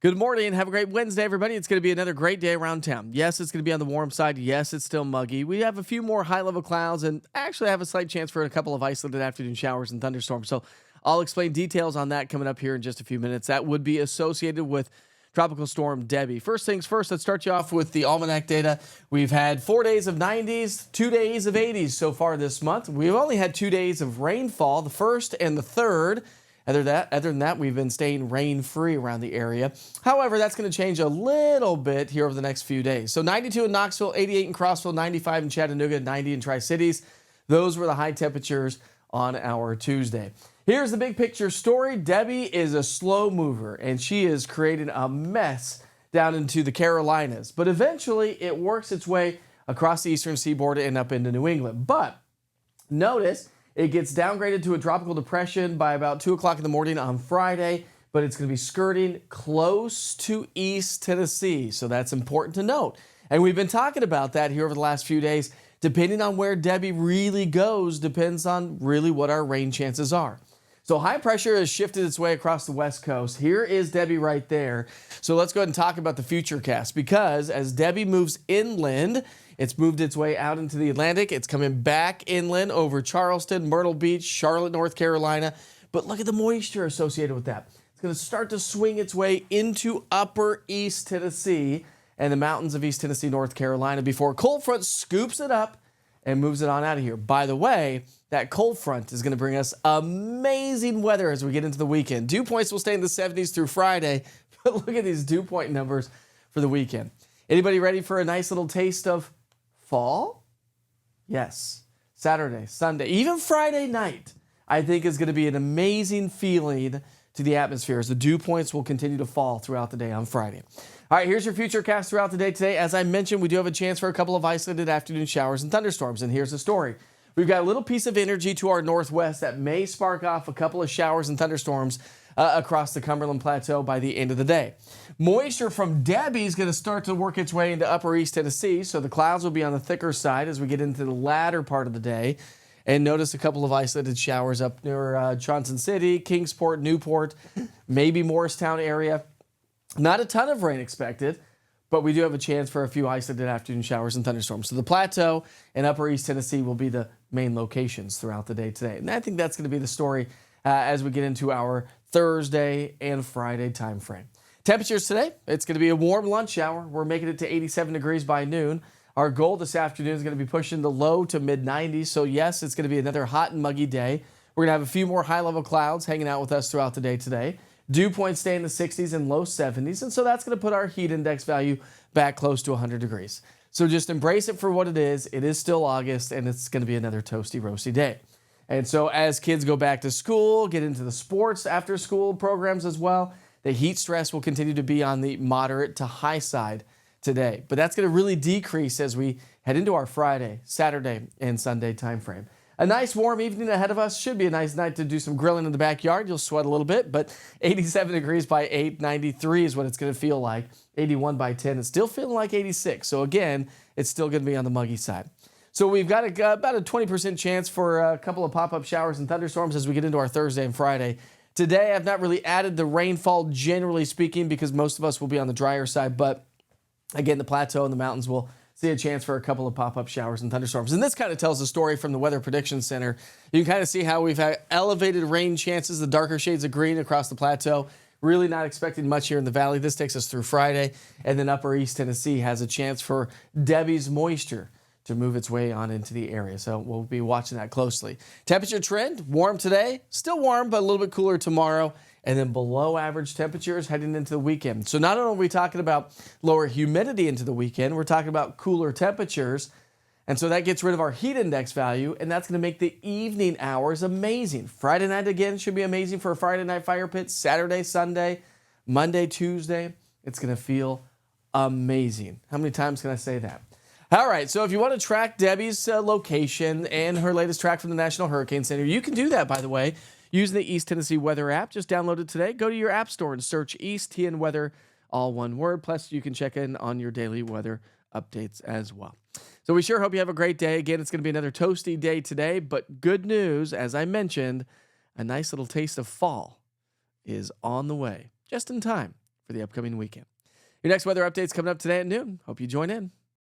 Good morning. Have a great Wednesday, everybody. It's going to be another great day around town. Yes, it's going to be on the warm side. Yes, it's still muggy. We have a few more high-level clouds and actually have a slight chance for a couple of isolated afternoon showers and thunderstorms. So I'll explain details on that coming up here in just a few minutes. That would be associated with Tropical Storm Debby. First things first, let's start you off with the almanac data. We've had 4 days of 90s, 2 days of 80s so far this month. We've only had 2 days of rainfall, the 1st and the 3rd. Other than that, we've been staying rain-free around the area. However, that's going to change a little bit here over the next few days. So 92 in Knoxville, 88 in Crossville, 95 in Chattanooga, 90 in Tri-Cities. Those were the high temperatures on our Tuesday. Here's the big picture story. Debby is a slow mover, and she is creating a mess down into the Carolinas. But eventually, it works its way across the eastern seaboard and up into New England. But notice it gets downgraded to a tropical depression by about 2 o'clock in the morning on Friday, but it's going to be skirting close to East Tennessee. So that's important to note. And we've been talking about that here over the last few days. Depending on where Debby really goes, depends on really what our rain chances are. So high pressure has shifted its way across the West Coast. Here is Debby right there. So let's go ahead and talk about the futurecast, because as Debby moves inland, it's moved its way out into the Atlantic. It's coming back inland over Charleston, Myrtle Beach, Charlotte, North Carolina. But look at the moisture associated with that. It's going to start to swing its way into upper East Tennessee and the mountains of East Tennessee, North Carolina, before a cold front scoops it up and moves it on out of here. By the way, that cold front is going to bring us amazing weather as we get into the weekend. Dew points will stay in the 70s through Friday, but look at these dew point numbers for the weekend. Anybody ready for a nice little taste of fall? Yes. Saturday, Sunday, even Friday night, I think is going to be an amazing feeling to the atmosphere as the dew points will continue to fall throughout the day on Friday. All right, here's your future cast throughout the day today. As I mentioned, we do have a chance for a couple of isolated afternoon showers and thunderstorms, and here's the story. We've got a little piece of energy to our northwest that may spark off a couple of showers and thunderstorms across the Cumberland Plateau by the end of the day. Moisture from Debby is going to start to work its way into upper East Tennessee, so the clouds will be on the thicker side as we get into the latter part of the day. And notice a couple of isolated showers up near Johnson City, Kingsport, Newport, maybe Morristown area. Not a ton of rain expected, but we do have a chance for a few isolated afternoon showers and thunderstorms. So the Plateau and upper East Tennessee will be the main locations throughout the day today. And I think that's going to be the story as we get into our Thursday and Friday time frame. Temperatures today, it's going to be a warm lunch hour. We're making it to 87 degrees by noon. Our goal this afternoon is going to be pushing the low to mid 90s. So yes, it's going to be another hot and muggy day. We're going to have a few more high level clouds hanging out with us throughout the day today. Dew points stay in the 60s and low 70s. And so that's going to put our heat index value back close to 100 degrees. So just embrace it for what it is. It is still August, and it's going to be another toasty, roasty day. And so as kids go back to school, get into the sports after school programs as well, the heat stress will continue to be on the moderate to high side today. But that's going to really decrease as we head into our Friday, Saturday, and Sunday time frame. A nice warm evening ahead of us. Should be a nice night to do some grilling in the backyard. You'll sweat a little bit, but 87 degrees by 8, 93 is what it's going to feel like. 81 by 10. It's still feeling like 86. So again, it's still going to be on the muggy side. So we've got about a 20% chance for a couple of pop-up showers and thunderstorms as we get into our Thursday and Friday. Today, I've not really added the rainfall, generally speaking, because most of us will be on the drier side. But again, the plateau and the mountains will see a chance for a couple of pop-up showers and thunderstorms. And this kind of tells the story from the Weather Prediction Center. You can kind of see how we've had elevated rain chances, the darker shades of green across the plateau. Really not expecting much here in the valley. This takes us through Friday. And then upper East Tennessee has a chance for Debby's moisture to move its way on into the area. So we'll be watching that closely. Temperature trend, warm today. Still warm, but a little bit cooler tomorrow. And then below average temperatures heading into the weekend. So not only are we talking about lower humidity into the weekend, we're talking about cooler temperatures. And so that gets rid of our heat index value, and that's going to make the evening hours amazing. Friday night, again, should be amazing for a Friday night fire pit. Saturday, Sunday, Monday, Tuesday, it's going to feel amazing. How many times can I say that? All right, so if you want to track Debby's location and her latest track from the National Hurricane Center, you can do that, by the way, using the East Tennessee Weather app. Just download it today. Go to your app store and search East TN Weather, all one word. Plus, you can check in on your daily weather updates as well. So we sure hope you have a great day. Again, it's going to be another toasty day today, but good news, as I mentioned, a nice little taste of fall is on the way, just in time for the upcoming weekend. Your next weather update's coming up today at noon. Hope you join in.